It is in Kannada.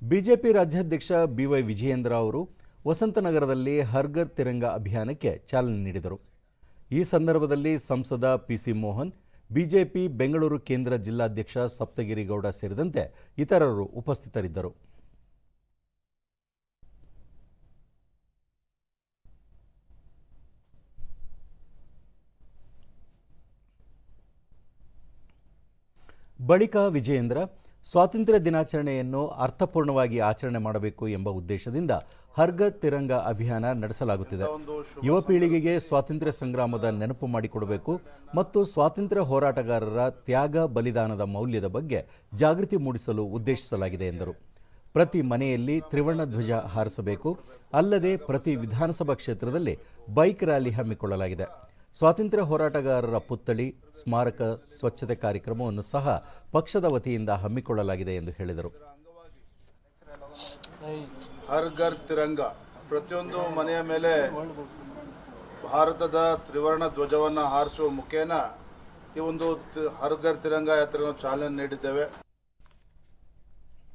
ಬಿಜೆಪಿ ರಾಜ್ಯಾಧ್ಯಕ್ಷ ಬಿವೈ ವಿಜಯೇಂದ್ರ ಅವರು ವಸಂತನಗರದಲ್ಲಿ ಹರ್ ಘರ್ ತಿರಂಗ ಅಭಿಯಾನಕ್ಕೆ ಚಾಲನೆ ನೀಡಿದರು. ಈ ಸಂದರ್ಭದಲ್ಲಿ ಸಂಸದ ಪಿಸಿ ಮೋಹನ್, ಬಿಜೆಪಿ ಬೆಂಗಳೂರು ಕೇಂದ್ರ ಜಿಲ್ಲಾಧ್ಯಕ್ಷ ಸಪ್ತಗಿರಿ ಗೌಡ ಸೇರಿದಂತೆ ಇತರರು ಉಪಸ್ಥಿತರಿದ್ದರು. ಬಳಿಕ ವಿಜಯೇಂದ್ರ ಸ್ವಾತಂತ್ರ್ಯ ದಿನಾಚರಣೆಯನ್ನು ಅರ್ಥಪೂರ್ಣವಾಗಿ ಆಚರಣೆ ಮಾಡಬೇಕು ಎಂಬ ಉದ್ದೇಶದಿಂದ ಹರ್ ಘರ್ ತಿರಂಗ ಅಭಿಯಾನ ನಡೆಸಲಾಗುತ್ತಿದೆ. ಯುವ ಪೀಳಿಗೆಗೆ ಸ್ವಾತಂತ್ರ್ಯ ಸಂಗ್ರಾಮದ ನೆನಪು ಮಾಡಿಕೊಡಬೇಕು ಮತ್ತು ಸ್ವಾತಂತ್ರ್ಯ ಹೋರಾಟಗಾರರ ತ್ಯಾಗ ಬಲಿದಾನದ ಮೌಲ್ಯದ ಬಗ್ಗೆ ಜಾಗೃತಿ ಮೂಡಿಸಲು ಉದ್ದೇಶಿಸಲಾಗಿದೆ ಎಂದರು. ಪ್ರತಿ ಮನೆಯಲ್ಲಿ ತ್ರಿವರ್ಣ ಧ್ವಜ ಹಾರಿಸಬೇಕು. ಅಲ್ಲದೆ ಪ್ರತಿ ವಿಧಾನಸಭಾ ಕ್ಷೇತ್ರದಲ್ಲಿ ಬೈಕ್ ರ್ಯಾಲಿ ಹಮ್ಮಿಕೊಳ್ಳಲಾಗಿದೆ. ಸ್ವಾತಂತ್ರ್ಯ ಹೋರಾಟಗಾರರ ಪುತ್ಥಳಿ, ಸ್ಮಾರಕ ಸ್ವಚ್ಛತೆ ಕಾರ್ಯಕ್ರಮವನ್ನು ಸಹ ಪಕ್ಷದ ವತಿಯಿಂದ ಹಮ್ಮಿಕೊಳ್ಳಲಾಗಿದೆ ಎಂದು ಹೇಳಿದರು. ಹರ್ ಘರ್ ತಿರಂಗ, ಪ್ರತಿಯೊಂದು ಮನೆಯ ಮೇಲೆ ಭಾರತದ ತ್ರಿವರ್ಣ ಧ್ವಜವನ್ನು ಹಾರಿಸುವ ಮುಖೇನ ಈ ಒಂದು ಹರ್ ಘರ್ ತಿರಂಗ ಯಾತ್ರೆಯನ್ನು ಚಾಲನೆ ನೀಡಿದ್ದೇವೆ.